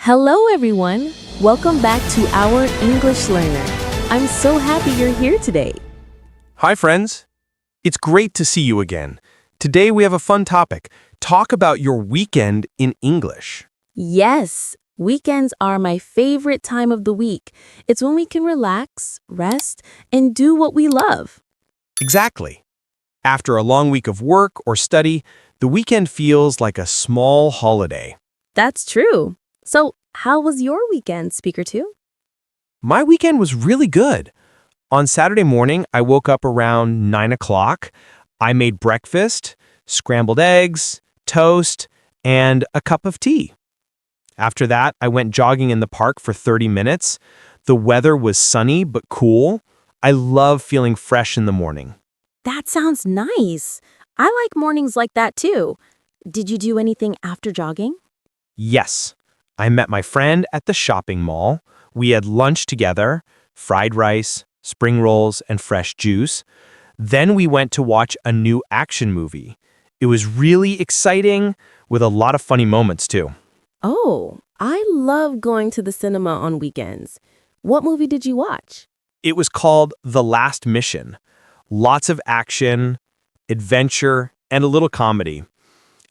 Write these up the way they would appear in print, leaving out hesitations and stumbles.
Hello, everyone. Welcome back to our English Learner. I'm so happy you're here today. Hi, friends. It's great to see you again. Today we have a fun topic. Talk about your weekend in English. Yes, weekends are my favorite time of the week. It's when we can relax, rest, and do what we love. Exactly. After a long week of work or study, the weekend feels like a small holiday. That's true. So, how was your weekend, Speaker 2? My weekend was really good. On Saturday morning, I woke up around 9 o'clock. I made breakfast, scrambled eggs, toast, and a cup of tea. After that, I went jogging in the park for 30 minutes. The weather was sunny but cool. I love feeling fresh in the morning. That sounds nice. I like mornings like that too. Did you do anything after jogging? Yes, I met my friend at the shopping mall. We had lunch together, fried rice, spring rolls, and fresh juice. Then we went to watch a new action movie. It was really exciting, with a lot of funny moments too. Oh, I love going to the cinema on weekends. What movie did you watch? It was called The Last Mission. Lots of action, adventure, and a little comedy.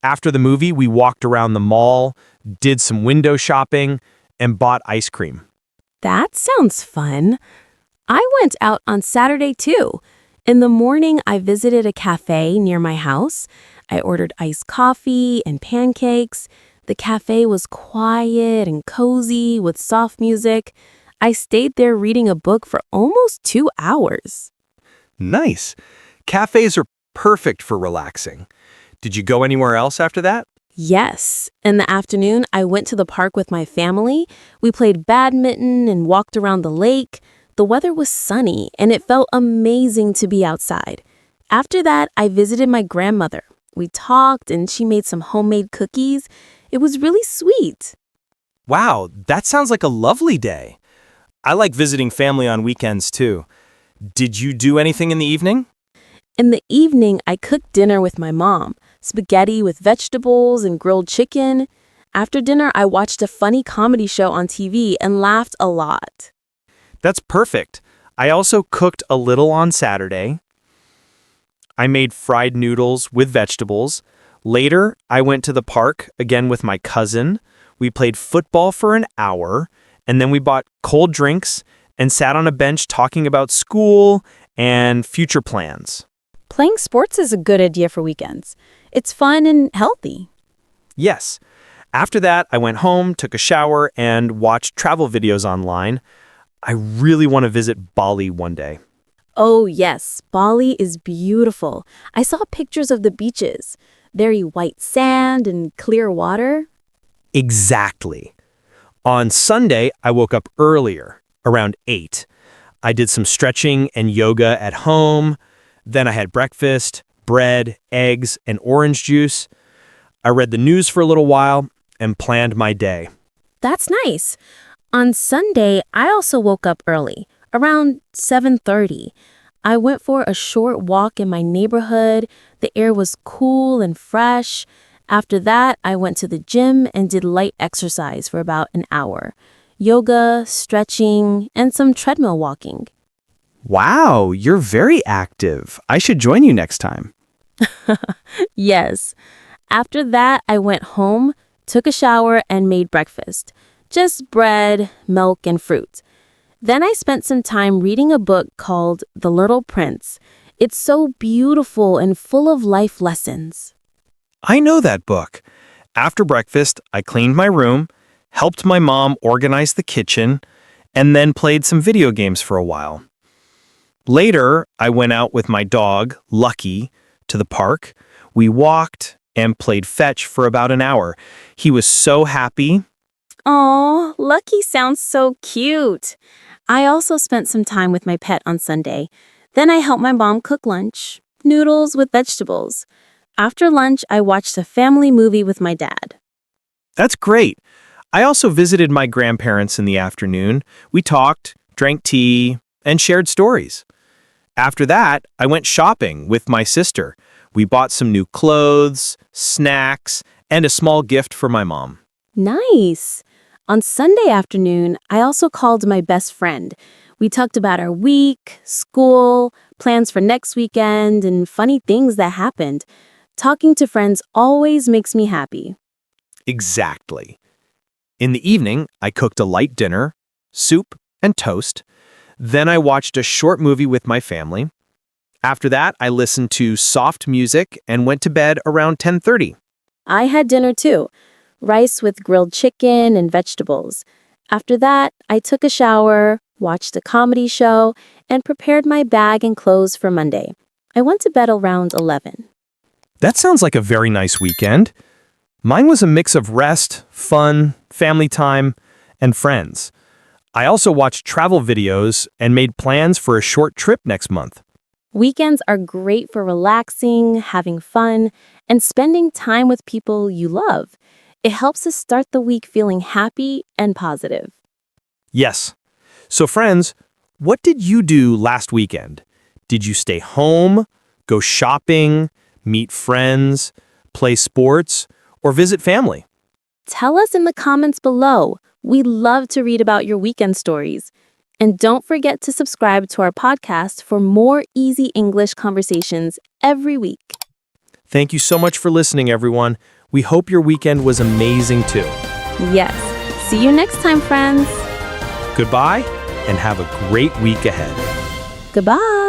After the movie, we walked around the mall, did some window shopping, and bought ice cream. That sounds fun. I went out on Saturday too. In the morning, I visited a cafe near my house. I ordered iced coffee and pancakes. The cafe was quiet and cozy with soft music. I stayed there reading a book for almost 2 hours. Nice. Cafes are perfect for relaxing. Did you go anywhere else after that? Yes. In the afternoon, I went to the park with my family. We played badminton and walked around the lake. The weather was sunny, and it felt amazing to be outside. After that, I visited my grandmother. We talked, and she made some homemade cookies. It was really sweet. Wow, that sounds like a lovely day. I like visiting family on weekends too. Did you do anything in the evening? In the evening, I cooked dinner with my mom, spaghetti with vegetables and grilled chicken. After dinner, I watched a funny comedy show on TV and laughed a lot. That's perfect. I also cooked a little on Saturday. I made fried noodles with vegetables. Later, I went to the park again with my cousin. We played football for an hour, and then we bought cold drinks and sat on a bench talking about school and future plans. Playing sports is a good idea for weekends. It's fun and healthy. Yes. After that, I went home, took a shower, and watched travel videos online. I really want to visit Bali one day. Oh, yes, Bali is beautiful. I saw pictures of the beaches. Very white sand and clear water. Exactly. On Sunday, I woke up earlier, around 8. I did some stretching and yoga at home. Then I had breakfast, bread, eggs, and orange juice. I read the news for a little while and planned my day. That's nice. On Sunday, I also woke up early, around 7:30. I went for a short walk in my neighborhood. The air was cool and fresh. After that, I went to the gym and did light exercise for about an hour. Yoga, stretching, and some treadmill walking. Wow, you're very active. I should join you next time. Yes. After that, I went home, took a shower, and made breakfast. Just bread, milk, and fruit. Then I spent some time reading a book called The Little Prince. It's so beautiful and full of life lessons. I know that book. After breakfast, I cleaned my room, helped my mom organize the kitchen, and then played some video games for a while. Later, I went out with my dog, Lucky, to the park. We walked and played fetch for about an hour. He was so happy. Aw, Lucky sounds so cute. I also spent some time with my pet on Sunday. Then I helped my mom cook lunch, noodles with vegetables. After lunch, I watched a family movie with my dad. That's great. I also visited my grandparents in the afternoon. We talked, drank tea, and shared stories. After that, I went shopping with my sister. We bought some new clothes, snacks, and a small gift for my mom. Nice. On Sunday afternoon, I also called my best friend. We talked about our week, school, plans for next weekend, and funny things that happened. Talking to friends always makes me happy. Exactly. In the evening, I cooked a light dinner, soup, and toast. Then I watched a short movie with my family. After that, I listened to soft music and went to bed around 10:30. I had dinner too, rice with grilled chicken and vegetables. After that, I took a shower, watched a comedy show, and prepared my bag and clothes for Monday. I went to bed around 11. That sounds like a very nice weekend. Mine was a mix of rest, fun, family time, and friends. I also watched travel videos and made plans for a short trip next month. Weekends are great for relaxing, having fun, and spending time with people you love. It helps us start the week feeling happy and positive. Yes. So friends, what did you do last weekend? Did you stay home, go shopping, meet friends, play sports, or visit family? Tell us in the comments below. We love to read about your weekend stories. And don't forget to subscribe to our podcast for more easy English conversations every week. Thank you so much for listening, everyone. We hope your weekend was amazing too. Yes. See you next time, friends. Goodbye, and have a great week ahead. Goodbye.